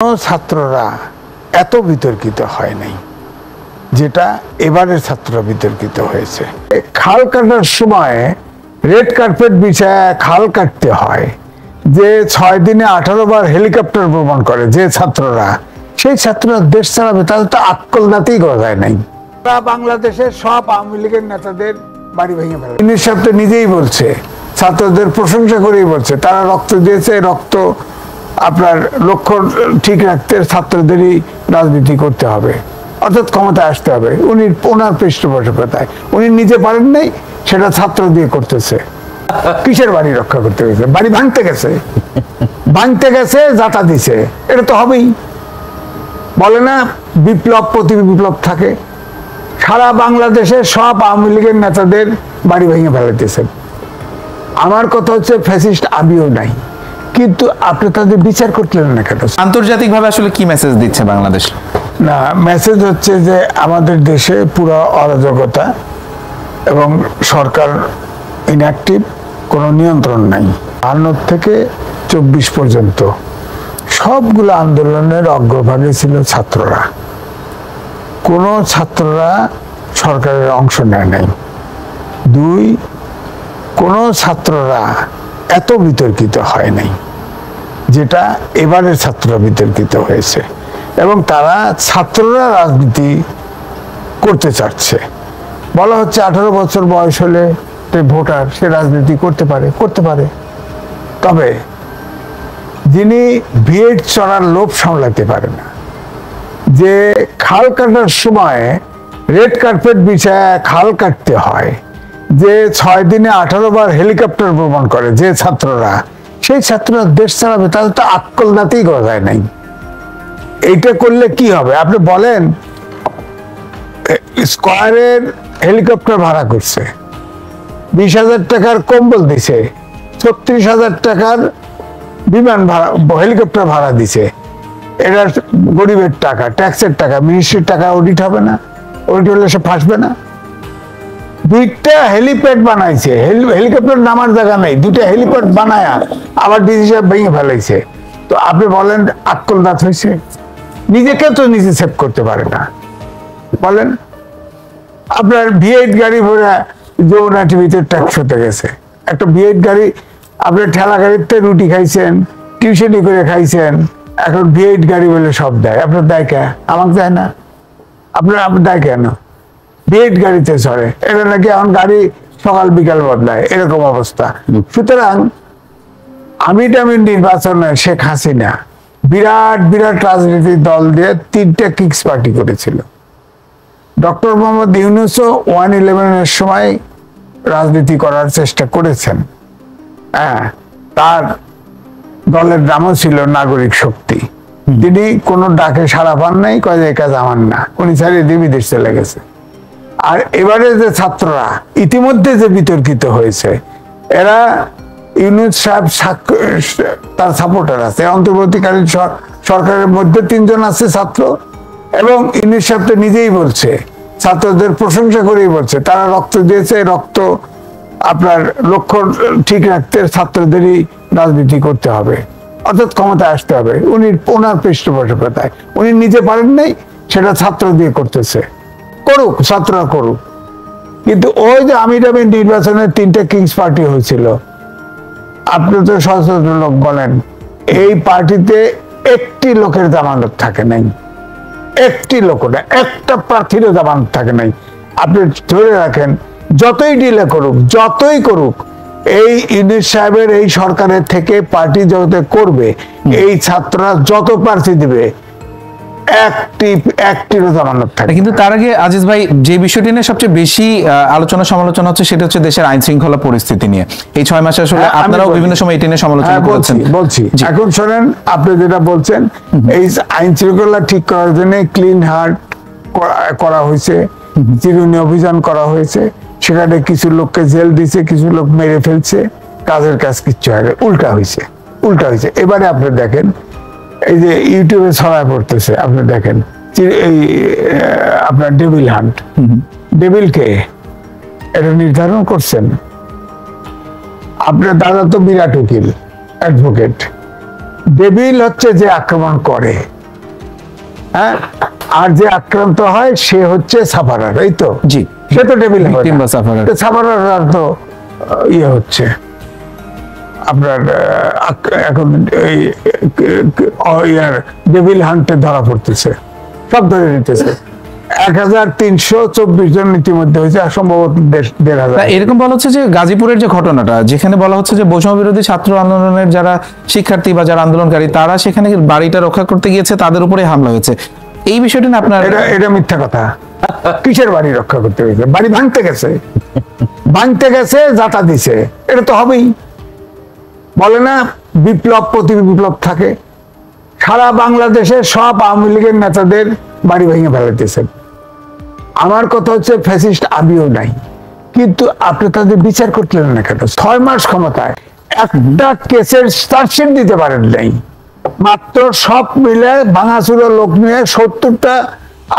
ছাত্ররা এত বিতর্কিত হয় নাই যেটা এবারের ছাত্ররা বিতর্কিত হয়েছে। খাল কাটার সময় রেড কার্পেট বিছায় খাল কাটতে হয়, যে 6 দিনে 18 বার হেলিকপ্টার ভ্রমণ করে যে ছাত্ররা, সেই ছাত্ররা দেশ চালাবে, তাদের তো আক্কল দাঁতেই গজায় নাই। তারা বাংলাদেশের সব আওয়ামী লীগের নেতাদের বাড়ি ভেঙে ফেলে। ইউনিসেফ তো নিজেই বলছে, ছাত্রদের প্রশংসা করেই বলছে, তারা রক্ত দিয়েছে, রক্ত আপনার লক্ষ্য ঠিক রাখতে ছাত্রদেরই রাজনীতি করতে হবে, অর্থাৎ ক্ষমতায় আসতে হবে। ওনার পৃষ্ঠপোষকতায় উনি নিজে পারেন নাই, সেটা ছাত্র দিয়ে করতেছে। কিসের বাড়ি রক্ষা করতে গেছে? বাড়ি ভাঙতে গেছে, যাতা দিছে, এটা তো হবেই। বলে না বিপ্লব প্রতি বিপ্লব থাকে। সারা বাংলাদেশের সব আওয়ামী লীগের নেতাদের বাড়ি ভেঙে ফেলাইতেছেন। আমার কথা হচ্ছে ফ্যাসিস্ট আবিও নাই, কিন্তু আপনি তাদের বিচার করলেন না কেন? আন্তর্জাতিকভাবে আসলে কি মেসেজ দিচ্ছে বাংলাদেশ? না, মেসেজ হচ্ছে যে আমাদের দেশে পুরো অরাজকতা এবং সরকার ইনঅ্যাক্টিভ, কোনো নিয়ন্ত্রণ নাই। 52 থেকে 24 পর্যন্ত সবগুলো আন্দোলনের অগ্রভাগে ছিল ছাত্ররা। কোনো ছাত্ররা সরকারের অংশ নেয় নাই। 2, কোনো ছাত্ররা এত বিতর্কিত হয় নাই যেটা এবারের ছাত্ররা বিতর্কিত হয়েছে, এবং তারা ছাত্ররা রাজনীতি করতে চাচ্ছে। বলা হচ্ছে 18 বছর বয়স হলে ভোটার, সে রাজনীতি করতে পারে। তবে যিনি ভিড় চড়ার লোভ সামলাতে পারে না, যে খাল কাটার সময় রেড কার্পেট বিছায় খাল কাটতে হয়, যে 6 দিনে 18 বার হেলিকপ্টার ভ্রমণ করে যে ছাত্ররা, সেই ছাত্ররা দেশ চালাবে, তাদের তো আক্কল দাঁতেই গজায় নাই। এইটা করলে কি হবে আপনি বলেন? স্কয়ারের হেলিকপ্টার ভাড়া করছে, 20,000 টাকার কম্বল দিছে, 36,000 টাকার বিমান ভাড়া, হেলিকপ্টার ভাড়া দিছে। এটা গরিবের টাকা, ট্যাক্সের টাকা, মিনিস্ট্রির টাকা। অডিট হবে না? অডিট হলে সে ফাঁসবে না? 2টা হেলিপ্যাড বানাইছে, হেলিকপ্টার নামার জায়গা নেই, 2টা হেলিপ্যাড বানায়া আবার ডিসি সাহেব ভেঙে ফেলাইছে। তো আপনি বলেন আক্কল দাঁত হয়েছে? নিজেকে তো নিজে সেভ করতে পারে না। বলেন, আপনার V8 গাড়ি ভরে যমুনা টিভিতে ট্যাক্স হতে গেছে। একটা V8 গাড়ি, আপনার ঠেলা গাড়িতে রুটি খাইছেন, টিউশনি করে খাইছেন, এখন V8 গাড়ি বলে সব দেয়। আপনার দেয় কে? আমাকে দেয় না। আপনার দেয় কেন? V8 গাড়িতে চড়ে, এটা নাকি এখন গাড়ি সকাল বিকাল বদলায়, এরকম অবস্থা। সুতরাং আমি নির্বাচনে শেখ হাসিনা বিরাট রাজনীতির দল দিয়ে 3টা কিংস পার্টি করেছিল। ডক্টর মোহাম্মদ ইউনূসও 1/11-এর সময় রাজনীতি করার চেষ্টা করেছেন। হ্যাঁ, তার দলের নামও ছিল নাগরিক শক্তি। তিনি কোনো ডাকে সাড়া পান নাই, কয় যে কাজ আমার না, উনি ছাড়িয়ে দিয়ে বিদেশ চলে গেছে। আর এবারে যে ছাত্ররা ইতিমধ্যে যে বিতর্কিত হয়েছে, এরা ইউনূস সাহেব তার সাপোর্টার আছে। অন্তর্বর্তীকালীন সরকারের মধ্যে 3 জন আছে ছাত্র, এবং ইউনূস সাহেব তো নিজেই বলছে, ছাত্রদের প্রশংসা করেই বলছে, তারা রক্ত দিয়েছে, রক্ত আপনার লক্ষ্য ঠিক রাখতে ছাত্রদেরই রাজনীতি করতে হবে, অর্থাৎ ক্ষমতায় আসতে হবে। ওনার পৃষ্ঠপোষকতায় উনি নিজে পারেন নাই, সেটা ছাত্র দিয়ে করতেছে। করুক, ছাত্ররা করুক। কিন্তু ওই যে আমির নির্বাচনের 3টা কিংস পার্টি হয়েছিল, আপনি তো সচেতন লোক, বলেন এই পার্টিতে একটি লোকের জামানত থাকে নাই, একটি লোক না, একটা প্রার্থীরও জামানত থাকে নাই। আপনি ধরে রাখেন, যতই ডিলে করুক, যতই করুক, এই ইউনূস সাহেবের এই সরকারের থেকে পার্টি জগতে করবে, এই ছাত্ররা যত প্রার্থী দিবে, একটিরও জামানত থাকে। কিন্তু তার আগে আজিজ ভাই, যে বিষয়টি নিয়ে সবচেয়ে বেশি আলোচনা সমালোচনা হচ্ছে, সেটা হচ্ছে দেশের আইন শৃঙ্খলা পরিস্থিতি নিয়ে। এই 6 মাসে আসলে আপনারাও বিভিন্ন সময় এটা নিয়ে সমালোচনা করেছেন। বলছি এখন শোনেন, আপনি যেটা বলছেন, এই আইন শৃঙ্খলা ঠিক করার জন্য ক্লিন হার্ট করা হয়েছে, চিরুনি অভিযান করা হয়েছে। সেখানে কিছু লোককে জেল দিছে, কিছু লোক মেরে ফেলছে, কাজের কাজ কিচ্ছু হয়, উল্টা হয়েছে। এবারে আপনি দেখেন, এই যে ইউটিউবে ছড়ায় পড়তেছে, আপনি দেখেন এই আপনার ডেভিল হান্ট, ডেভিলকে এটা নির্ধারণ করছেন আপনার দাদা তো বিরাট উকিল, অ্যাডভোকেট, ডেভিল হচ্ছে যে আক্রমণ করে, হ্যাঁ, আর যে আক্রান্ত হয় সে হচ্ছে সাফারার, এই তো। জি, সে তো ডেভিল Victim বা sufferer। সাফারার তো ইয়ে হচ্ছে আপনার এখন এই ইয়ার ডেভিল হান্টে ধরা পড়তেছে, সব ধরে নিতেছে। 1324 জন ইতিমধ্যে হয়েছে, আর সম্ভবত 1500। এরকম বলা হচ্ছে যে গাজীপুরের যে ঘটনাটা, যেখানে বলা হচ্ছে যে বৈষম্য বিরোধী ছাত্র আন্দোলনের যারা শিক্ষার্থী বা যারা আন্দোলনকারী, তারা সেখানে বাড়িটা রক্ষা করতে গিয়েছে, তাদের উপরে হামলা হয়েছে, এই বিষয়টা না আপনার? এটা মিথ্যা কথা। কিসের বাড়ি রক্ষা করতে হয়েছে? বাড়ি ভাঙতে গেছে, ভাঙতে গেছে, যাতা দিছে, এটা তো হবেই। বলে না বিপ্লব প্রতি বিপ্লব থাকে। সারা বাংলাদেশে সব আওয়ামী লীগের নেতাদের বাড়ি ভেঙে ফেলাইতেছেন। আমার কথা হচ্ছে ফ্যাসিস্ট আবিও নাই, কিন্তু আপনি তাদের বিচার করলেন না কেন? 6 মাস ক্ষমতায় একটা কেসের চার্জশিট দিতে পারেন নাই। মাত্র সব মিলে ভাঙাচুরা লোক নিয়ে 70টা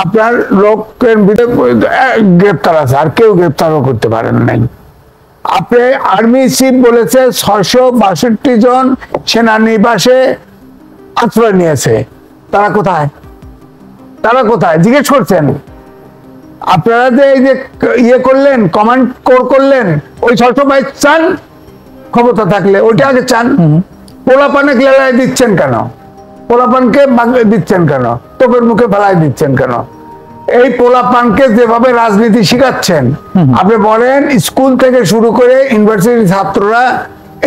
আপনার লোকের ভিতরে গ্রেপ্তার আছে, আর কেউ গ্রেপ্তারও করতে পারেন নাই। আপনি আর্মি চিফ বলেছে 662 জন সেনানিবাসে আশ্রয় নিয়েছে, তারা কোথায়? তারা কোথায় জিজ্ঞেস করছেন? আপনারা যে এই যে ইয়ে করলেন, কমান্ড কোর করলেন, ওই 622 চান ক্ষমতা থাকলে ওইটা আগে চান। পোলাপানে ক্লেলায় দিচ্ছেন কেন? পোলাপানকে দিচ্ছেন কেন? তোপের মুখে ফেলায় দিচ্ছেন কেন? এই পোলাপানকে যেভাবে রাজনীতি শিখাচ্ছেন, আপনি বলেন স্কুল থেকে শুরু করে ইউনিভার্সিটির ছাত্ররা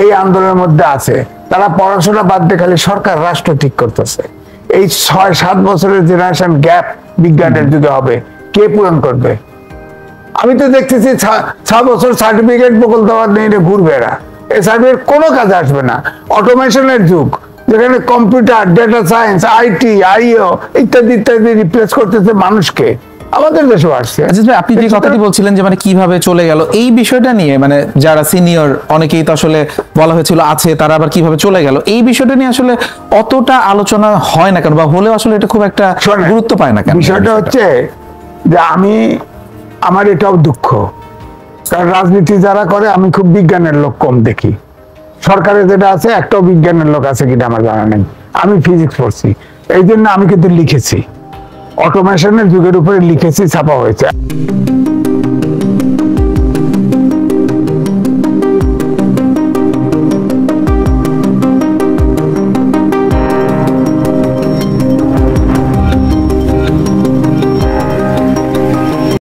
এই আন্দোলনের মধ্যে আছে, তারা পড়াশোনা বাদ দিয়ে খালি সরকার রাষ্ট্র ঠিক করতেছে। এই 6-7 বছরের জেনারেশন গ্যাপ বিজ্ঞানের যুগে হবে, কে পূরণ করবে? আমি তো দেখতেছি 6 বছর সার্টিফিকেট বকল দেওয়ার নিয়ে ঘুরবে এরা। এই সার্টিফিকেট কোনো কাজে আসবে না। অটোমেশনের যুগ, যেখানে কম্পিউটার, ডেটা সায়েন্স, আইটি, আইও ইত্যাদি ইত্যাদি রিপ্লেস করতেছে মানুষকে, আমাদের দেশেও আসছে। আচ্ছা ভাই, আপনি যে কথাটি বলছিলেন যে মানে কিভাবে চলে গেল, এই বিষয়টা নিয়ে মানে যারা সিনিয়র অনেকেই তো আসলে বলা হয়েছিল আছে, তারা আবার কিভাবে চলে গেল, এই বিষয়টা নিয়ে আসলে অতটা আলোচনা হয় না কেন, বা হলেও আসলে এটা খুব একটা গুরুত্ব পায় না কেন? বিষয়টা হচ্ছে যে আমার এটাও দুঃখ, কারণ রাজনীতি যারা করে আমি খুব বিজ্ঞানের লোক কম দেখি। সরকারে যেটা আছে একটাও বিজ্ঞানের লোক আছে কিনা আমার জানা নেই। আমি ফিজিক্স পড়ছি, এই জন্য আমি কিন্তু লিখেছি, অটোমেশনের যুগের উপরে লিখেছি, ছাপা হয়েছে।